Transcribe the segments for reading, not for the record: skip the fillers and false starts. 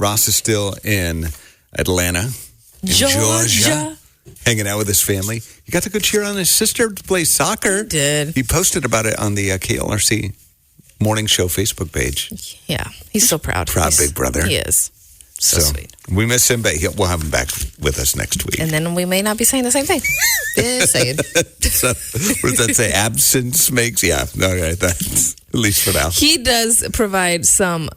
Ross is still in Atlanta, in Georgia, hanging out with his family. He got to go cheer on his sister to play soccer. He did. He posted about it on the KLRC Morning Show Facebook page. Yeah, he's so proud. Proud big brother. He is. So sweet. We miss him, but we'll have him back with us next week. And then we may not be saying the same thing. Just saying. So, what does that say? Absence makes... Yeah, okay, that's at least for now. He does provide some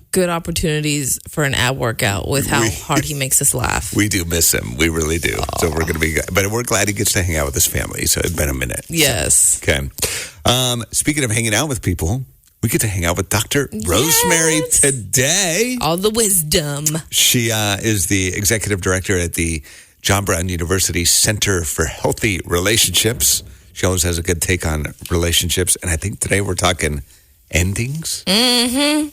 good opportunities for an ab workout with how hard he makes us laugh. We do miss him. We really do. Aww. So we're going to be... But we're glad he gets to hang out with his family. So it's been a minute. Yes. So, okay. Speaking of hanging out with people... We get to hang out with Dr. Rosemary today. All the wisdom. She is the executive director at the John Brown University Center for Healthy Relationships. She always has a good take on relationships. And I think today we're talking endings. Mm-hmm.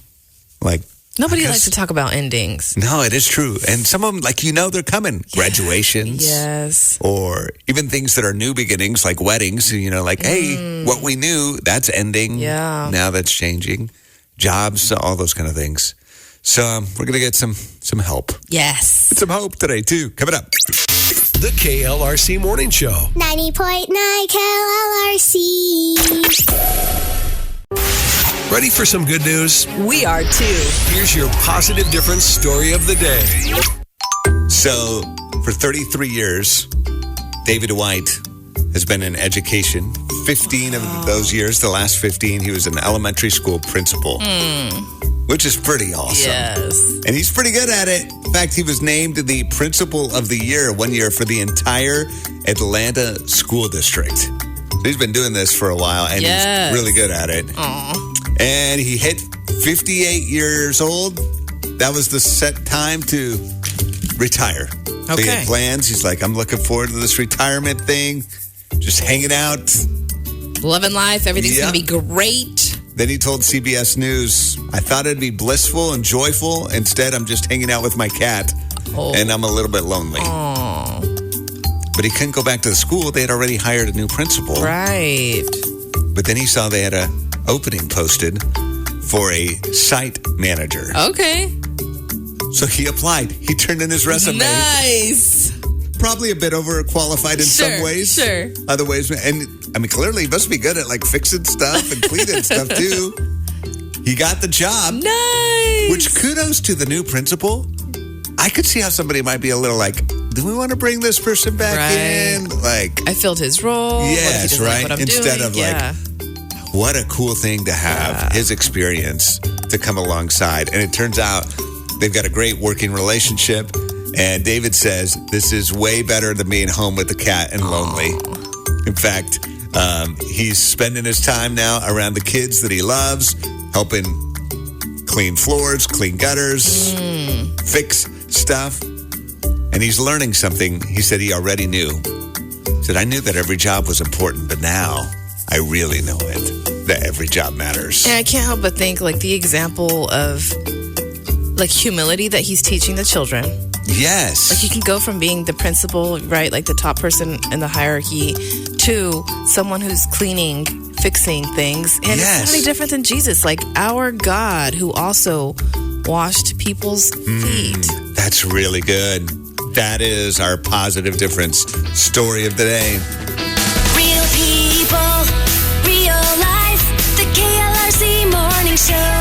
Like, nobody likes to talk about endings. No, it is true. And some of them, like, they're coming. Yeah. Graduations. Yes. Or even things that are new beginnings, like weddings. Like, hey, what we knew, that's ending. Yeah. Now that's changing. Jobs, all those kind of things. So we're going to get some help. Yes. And some hope today, too. Coming up. The KLRC Morning Show. 90.9 KLRC. Ready for some good news? We are too. Here's your positive difference story of the day. So, for 33 years, David White has been in education. 15 of those years, the last 15, he was an elementary school principal, which is pretty awesome. Yes. And he's pretty good at it. In fact, he was named the principal of the year one year for the entire Atlanta school district. So he's been doing this for a while, and he's really good at it. Aww. And he hit 58 years old. That was the set time to retire. So he had plans. He's like, I'm looking forward to this retirement thing. Just hanging out. Loving life. Everything's going to be great. Then he told CBS News, I thought it'd be blissful and joyful. Instead, I'm just hanging out with my cat. And I'm a little bit lonely. Aww. But he couldn't go back to the school. They had already hired a new principal. Right. But then he saw they had a opening posted for a site manager. Okay. So he applied. He turned in his resume. Nice. Probably a bit overqualified in some ways. Sure. Other ways. And I mean, clearly he must be good at like fixing stuff and cleaning stuff too. He got the job. Nice. Which kudos to the new principal. I could see how somebody might be a little like, do we want to bring this person back in? Like, I filled his role. Yes, right. Like what I'm Instead doing? of like, what a cool thing to have his experience to come alongside. And it turns out they've got a great working relationship. And David says this is way better than being home with the cat and lonely. In fact, he's spending his time now around the kids that he loves, helping clean floors, clean gutters, fix stuff. And he's learning something he said he already knew. He said, I knew that every job was important, but now I really know it, that every job matters. And I can't help but think, like, the example of, like, humility that he's teaching the children. Yes. Like, you can go from being the principal, right, like the top person in the hierarchy, to someone who's cleaning, fixing things. And it's not any different than Jesus. Like, our God, who also washed people's feet. That's really good. That is our positive difference story of the day. Real people, real life. The KLRC Morning Show.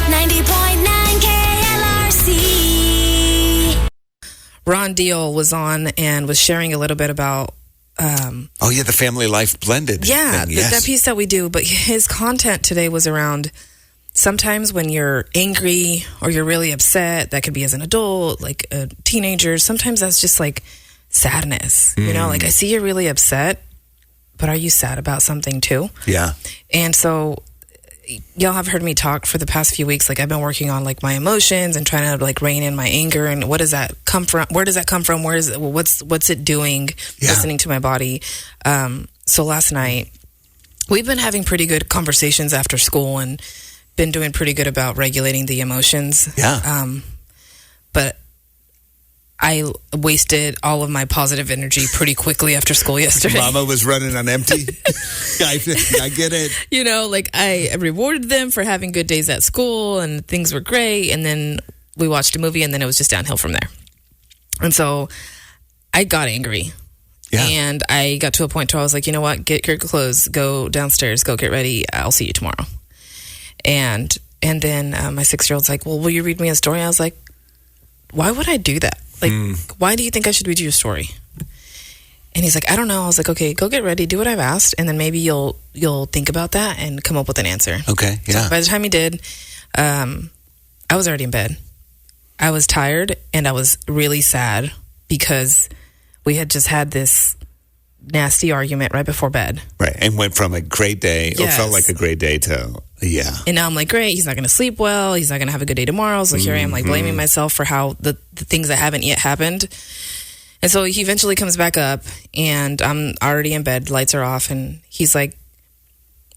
90.9 KLRC. Ron Deal was on and was sharing a little bit about the family life blended. Yeah, thing. Yes. that piece that we do. But his content today was around sometimes when you're angry or you're really upset, that could be as an adult, like a teenager. Sometimes that's just like sadness. You know, like I see you're really upset, but are you sad about something too? Yeah. And so y'all have heard me talk for the past few weeks. Like I've been working on like my emotions and trying to like rein in my anger. And what does that come from? Where does that come from? Where is it? What's it doing? Yeah. Listening to my body. So last night we've been having pretty good conversations after school and been doing pretty good about regulating the emotions. Yeah. But I wasted all of my positive energy pretty quickly after school yesterday. Mama was running on empty. I get it. You know, like I rewarded them for having good days at school and things were great. And then we watched a movie and then it was just downhill from there. And so I got angry. Yeah. And I got to a point where I was like, you know what? Get your clothes, go downstairs, go get ready. I'll see you tomorrow. And then my 6-year-old's like, well, will you read me a story? I was like, why would I do that? Like, why do you think I should read you a story? And he's like, I don't know. I was like, okay, go get ready, do what I've asked, and then maybe you'll think about that and come up with an answer. Okay, yeah. So by the time he did, I was already in bed. I was tired and I was really sad because we had just had this nasty argument right before bed. Right, and went from a great day, or Yes. felt like a great day to, yeah. And now I'm like, great, he's not going to sleep well. He's not going to have a good day tomorrow. So here I am, like, blaming myself for how the things that haven't yet happened. And so he eventually comes back up, and I'm already in bed. Lights are off, and he's like,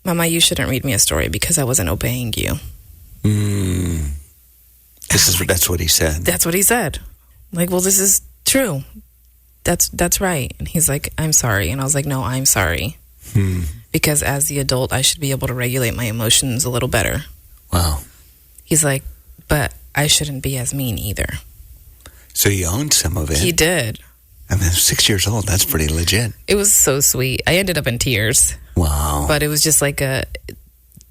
Mama, you shouldn't read me a story because I wasn't obeying you. That's what he said. That's what he said. Like, well, this is true. That's right. And he's like, I'm sorry. And I was like, no, I'm sorry. Because as the adult, I should be able to regulate my emotions a little better. Wow. He's like, but I shouldn't be as mean either. So he owned some of it. He did. I mean, 6 years old. That's pretty legit. It was so sweet. I ended up in tears. Wow. But it was just like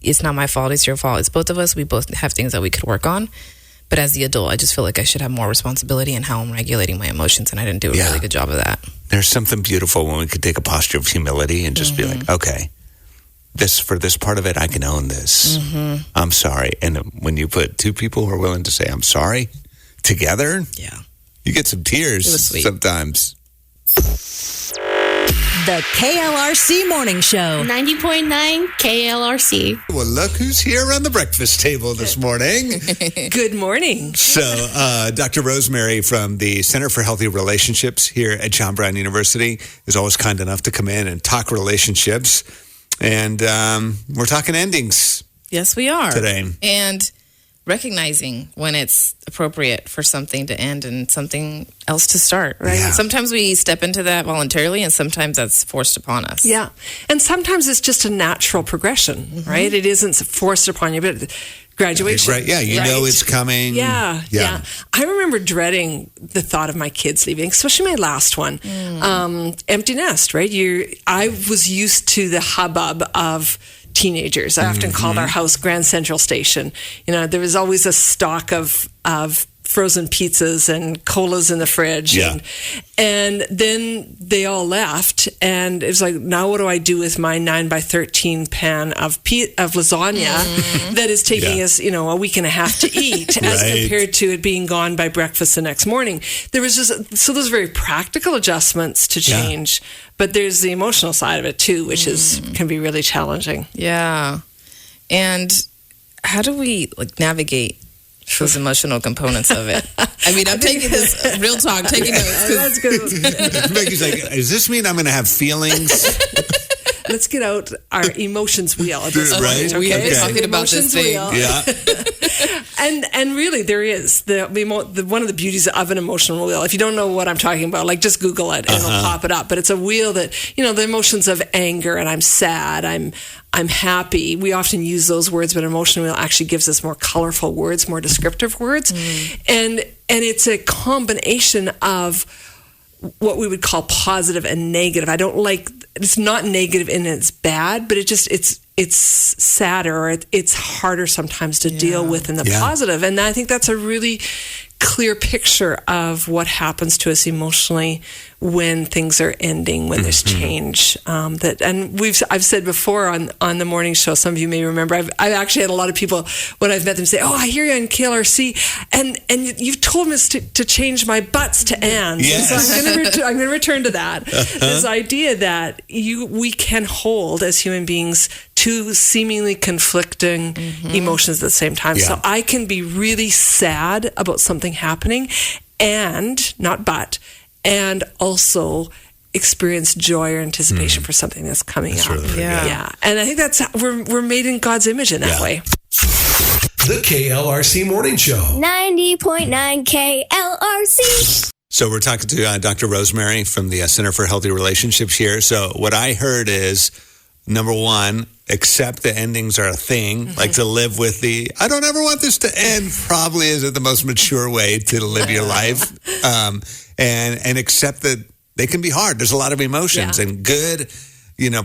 it's not my fault, it's your fault. It's both of us. We both have things that we could work on. But as the adult, I just feel like I should have more responsibility in how I'm regulating my emotions, and I didn't do a really good job of that. There's something beautiful when we could take a posture of humility and just be like, okay, for this part of it, I can own this. I'm sorry. And when you put two people who are willing to say, I'm sorry, together, you get some tears sometimes. The KLRC Morning Show. 90.9 KLRC. Well, look who's here on the breakfast table this morning. Good morning. So, Dr. Rosemary from the Center for Healthy Relationships here at John Brown University is always kind enough to come in and talk relationships. And we're talking endings. Yes, we are. Today. And recognizing when it's appropriate for something to end and something else to start, right? Yeah. Sometimes we step into that voluntarily, and sometimes that's forced upon us. Yeah. And sometimes it's just a natural progression, right? It isn't forced upon you, but graduation. Right. Yeah. You know it's coming. Yeah. I remember dreading the thought of my kids leaving, especially my last one. Empty nest, right? I was used to the hubbub of teenagers. I often called our house Grand Central Station. You know, there was always a stock of frozen pizzas and colas in the fridge. Yeah. And then they all left, and it was like, now what do I do with my 9x13 pan of lasagna that is taking us, a week and a half to eat as compared to it being gone by breakfast the next morning. There was so those very practical adjustments to change, but there's the emotional side of it too, which can be really challenging. Yeah. And how do we navigate those emotional components of it? I mean, I'm taking this real talk, taking notes. That's good. Becky's like, does this mean I'm going to have feelings? Let's get out our emotions wheel at this Right. point. We have Okay? been talking about this thing. Yeah. And really, there is one of the beauties of an emotional wheel. If you don't know what I'm talking about, just Google it and it'll pop it up. But it's a wheel that the emotions of anger, and I'm sad, I'm happy. We often use those words, but an emotional wheel actually gives us more colorful words, more descriptive words, and it's a combination of what we would call positive and negative. I don't like. It's not negative and it's bad, but it's sadder, or it's harder sometimes to deal with in the positive. And I think that's a really clear picture of what happens to us emotionally when things are ending, when there's change. I've said before on the morning show, some of you may remember, I've actually had a lot of people when I've met them say, "Oh, I hear you on KLRC, and you've told me to change my butts to ands." Yes. So I'm going to return to that. This idea that we can hold as human beings two seemingly conflicting emotions at the same time. So I can be really sad about something happening and also experience joy or anticipation for something that's coming up. Really yeah. And I think that's we're made in God's image in that way. The KLRC Morning Show. 90.9 KLRC. So we're talking to Dr. Rosemary from the Center for Healthy Relationships here. So what I heard is, number one, accept the endings are a thing. Like to live with the, I don't ever want this to end, probably isn't the most mature way to live your life. And accept that they can be hard. There's a lot of emotions and good,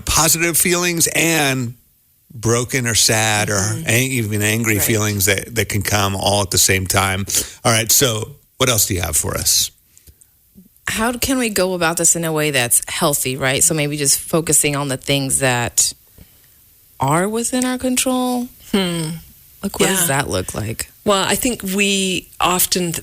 positive feelings and broken or sad or even angry feelings that can come all at the same time. All right. So what else do you have for us? How can we go about this in a way that's healthy, right? So maybe just focusing on the things that are within our control. Like, what does that look like? Well, I think we often,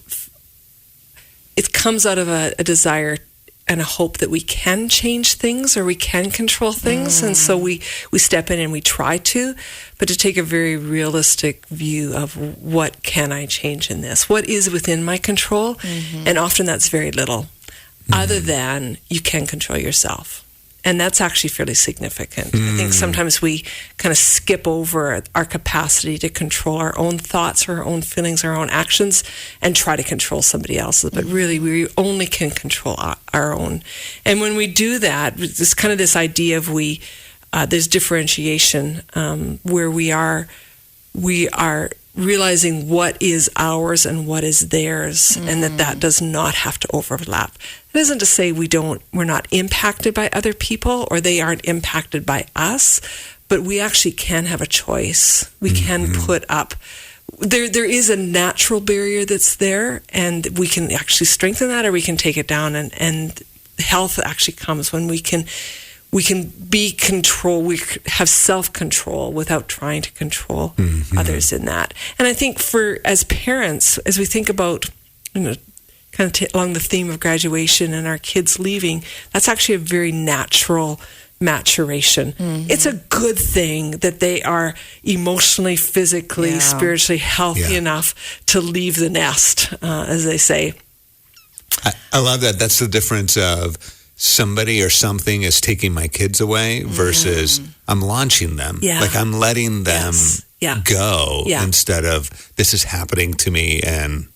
it comes out of a desire and a hope that we can change things or we can control things. And so we step in and we try to, but to take a very realistic view of what can I change in this? What is within my control? And often that's very little, other than you can control yourself. And that's actually fairly significant. I think sometimes we kind of skip over our capacity to control our own thoughts or our own feelings, our own actions, and try to control somebody else's. But really, we only can control our own. And when we do that, there's kind of this idea of there's differentiation where we are realizing what is ours and what is theirs, and that does not have to overlap. It isn't to say we're not impacted by other people or they aren't impacted by us, but we actually can have a choice. We can put up. There is a natural barrier that's there, and we can actually strengthen that or we can take it down. And health actually comes when we can be control. We have self-control without trying to control others in that. And I think as parents, as we think about, kind of along the theme of graduation and our kids leaving, that's actually a very natural maturation. It's a good thing that they are emotionally, physically, spiritually healthy enough to leave the nest, as they say. I love that. That's the difference of somebody or something is taking my kids away versus I'm launching them. Like I'm letting them go instead of this is happening to me. And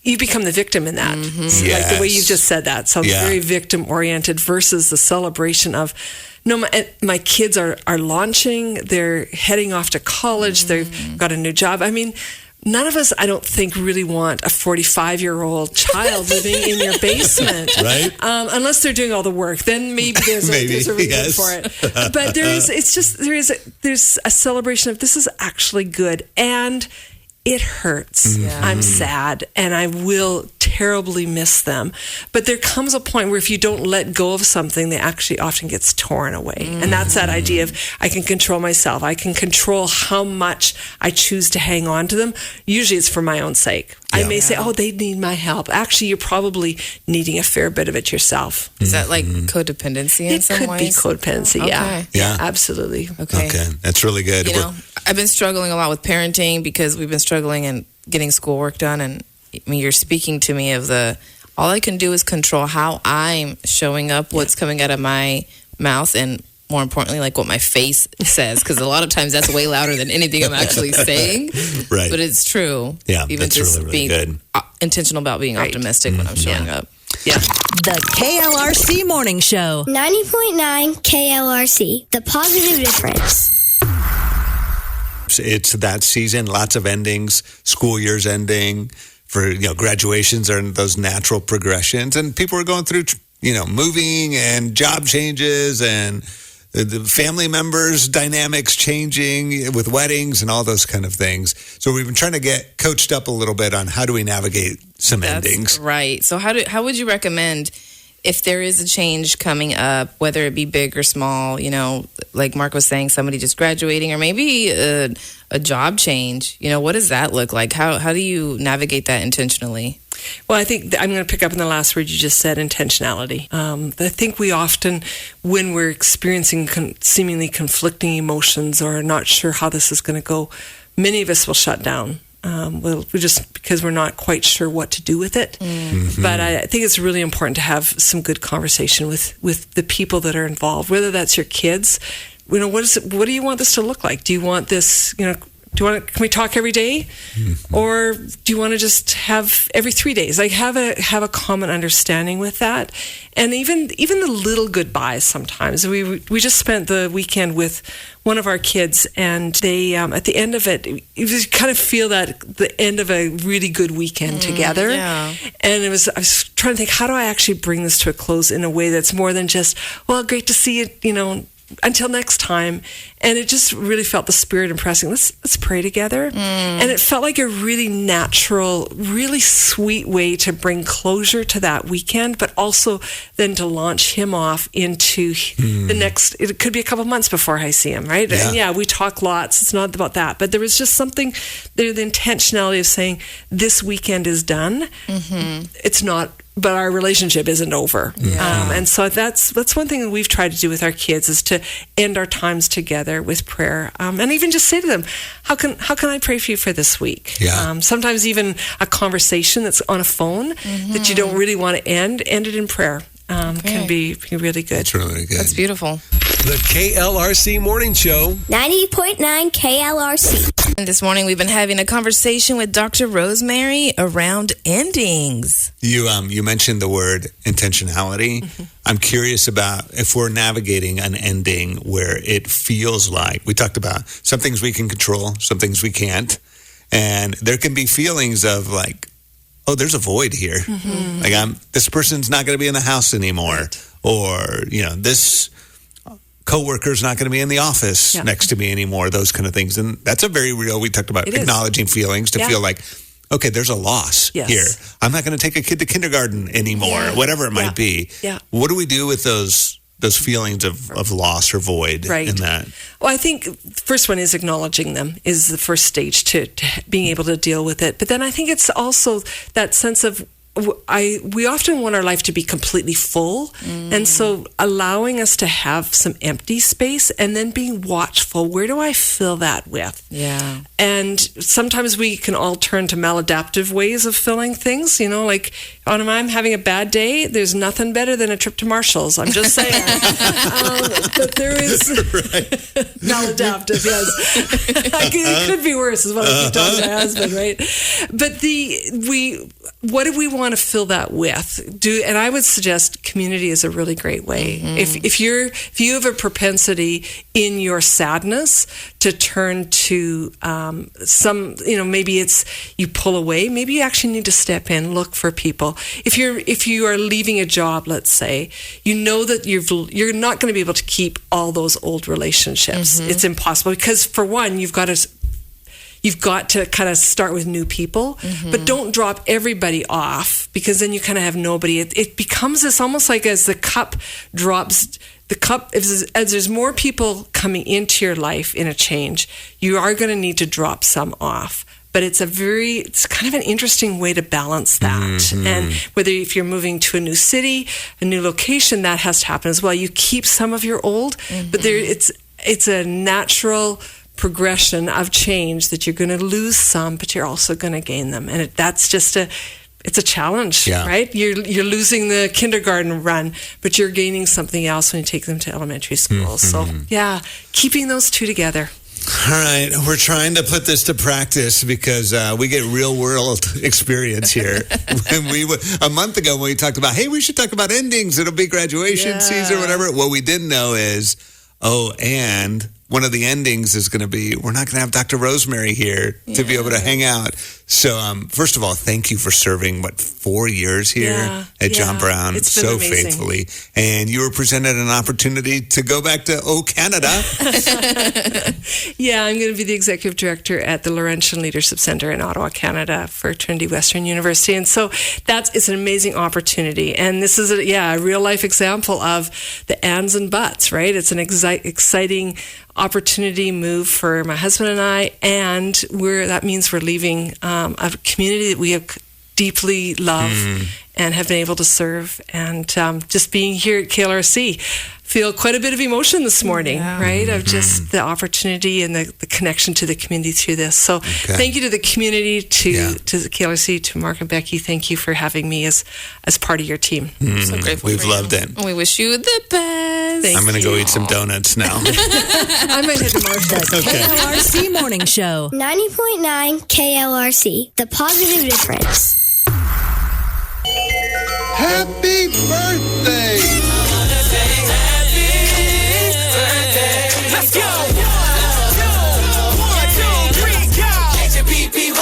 you become the victim in that. So like the way you just said that sounds very victim oriented versus the celebration of, no, my kids are launching, they're heading off to college, they've got a new job. I mean, none of us, I don't think, really want a 45-year-old child living in your basement, right? Unless they're doing all the work. Then maybe there's a reason for it. But there's a celebration of this is actually good, and it hurts. I'm sad, and I will terribly miss them. But there comes a point where if you don't let go of something, they actually often gets torn away. And that's that idea of I can control myself. I can control how much I choose to hang on to them. Usually it's for my own sake. I may say, oh, they need my help. Actually, you're probably needing a fair bit of it yourself. Is that like codependency in some ways? It could be codependency, yeah, absolutely. Okay, that's really good. I've been struggling a lot with parenting because we've been struggling and getting schoolwork done. And I mean, you're speaking to me of all I can do is control how I'm showing up, what's coming out of my mouth, and more importantly, like what my face says, because a lot of times that's way louder than anything I'm actually saying. Right. But it's true. Yeah, even that's just really, really being good. Intentional about being optimistic when I'm showing up. Yeah. The KLRC Morning Show. 90.9 KLRC. The positive difference. It's that season, lots of endings, school year's ending, for graduations are those natural progressions, and people are going through moving and job changes and the family members dynamics changing with weddings and all those kind of things. So we've been trying to get coached up a little bit on how do we navigate some endings. Right. So how would you recommend if there is a change coming up, whether it be big or small, like Mark was saying, somebody just graduating or maybe a job change, what does that look like? How do you navigate that intentionally? Well, I think I'm going to pick up on the last word you just said, intentionality. I think we often, when we're experiencing seemingly conflicting emotions or not sure how this is going to go, many of us will shut down. We just because we're not quite sure what to do with it. But I think it's really important to have some good conversation with the people that are involved, whether that's your kids. What do you want this to look like? Do you want this, Can we talk every day? Or do you want to just have every 3 days? Like have a common understanding with that. And even the little goodbyes sometimes. We just spent the weekend with one of our kids, and they at the end of it, you just kind of feel that the end of a really good weekend together. Yeah. And I was trying to think, how do I actually bring this to a close in a way that's more than just, well, great to see you, until next time. And it just really felt the Spirit impressing. Let's pray together. And it felt like a really natural, really sweet way to bring closure to that weekend, but also then to launch him off into the next, it could be a couple months before I see him, right? Yeah. And we talk lots. It's not about that. But there was just something there, the intentionality of saying, this weekend is done. It's not, but our relationship isn't over. And so that's one thing that we've tried to do with our kids, is to end our times together with prayer, and even just say to them, how can I pray for you for this week? Sometimes even a conversation that's on a phone that you don't really want to end it in prayer can be really good. It's really good. That's beautiful. The KLRC Morning Show. 90.9 KLRC. And this morning we've been having a conversation with Dr. Rosemary around endings. You mentioned the word intentionality. I'm curious about if we're navigating an ending where it feels like, we talked about some things we can control, some things we can't. And there can be feelings of like, oh, there's a void here. Like this person's not going to be in the house anymore. Or, this coworker's not going to be in the office next to me anymore, those kind of things. And that's a very real, we talked about acknowledging feelings to feel like, okay, there's a loss here. I'm not going to take a kid to kindergarten anymore, whatever it might be. What do we do with those feelings of loss or void in that? Well, I think the first one is acknowledging them is the first stage to being able to deal with it. But then I think it's also that sense of, we often want our life to be completely full. And so allowing us to have some empty space and then being watchful. Where do I fill that with? Yeah. And sometimes we can all turn to maladaptive ways of filling things, like on I'm having a bad day, there's nothing better than a trip to Marshall's. I'm just saying. But there is maladaptive, yes. It could be worse is what I keep telling my husband, right? But what do we want to fill that with? And I would suggest community is a really great way. If you have a propensity in your sadness to turn to maybe it's you pull away, maybe you actually need to step in, look for people. If you are leaving a job, let's say, that you're not going to be able to keep all those old relationships. It's impossible because, for one, you've got to kind of start with new people, but don't drop everybody off, because then you kind of have nobody. It becomes this almost like as the cup drops, as there's more people coming into your life in a change, you are going to need to drop some off. But it's kind of an interesting way to balance that. And whether if you're moving to a new city, a new location, that has to happen as well. You keep some of your old, but it's a natural progression of change that you're going to lose some, but you're also going to gain them. And that's just it's a challenge, right? You're losing the kindergarten run, but you're gaining something else when you take them to elementary school. So keeping those two together. All right, we're trying to put this to practice because we get real world experience here. A month ago when we talked about, hey, we should talk about endings. It'll be graduation season or whatever. What we didn't know is, and one of the endings is going to be, we're not going to have Dr. Rosemary here to be able to hang out. So, first of all, thank you for serving, 4 years here at John Brown so amazing. Faithfully. And you were presented an opportunity to go back to Canada. I'm going to be the executive director at the Laurentian Leadership Center in Ottawa, Canada for Trinity Western University. And so it's an amazing opportunity. And this is a real life example of the ands and buts, right? It's an exciting opportunity move for my husband and I, and that means we're leaving a community that we have deeply love and have been able to serve, and just being here at KLRC feel quite a bit of emotion this morning, right? Of just the opportunity and the connection to the community through this. So thank you to the community, to the KLRC, to Mark and Becky. Thank you for having me as part of your team. So grateful. We've loved it. And we wish you the best. I'm going to go eat some donuts now. I might head to Marshall. KLRC Morning Show. 90.9 KLRC. The positive difference. Happy birthday! Let's go! 1, 2, 3, go! HPPYBRTXDAY.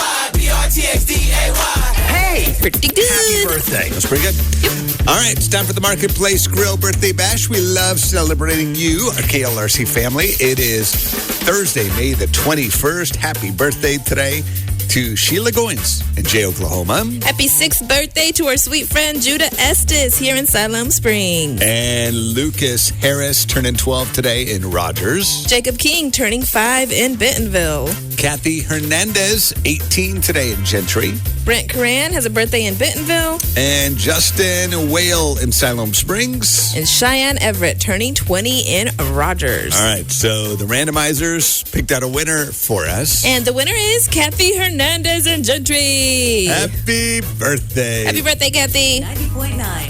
Hey! Pretty good. Happy birthday. That's pretty good. Yep. All right, it's time for the Marketplace Grill Birthday Bash. We love celebrating you, our KLRC family. It is Thursday, May the 21st. Happy birthday today to Sheila Goins in Jay, Oklahoma. Happy 6th birthday to our sweet friend Judah Estes here in Siloam Springs. And Lucas Harris turning 12 today in Rogers. Jacob King turning 5 in Bentonville. Kathy Hernandez, 18 today in Gentry. Brent Coran has a birthday in Bentonville. And Justin Whale in Siloam Springs. And Cheyenne Everett turning 20 in Rogers. All right, so the randomizers picked out a winner for us. And the winner is Kathy Hernandez in Gentry. Happy birthday. Happy birthday, Kathy. 90.9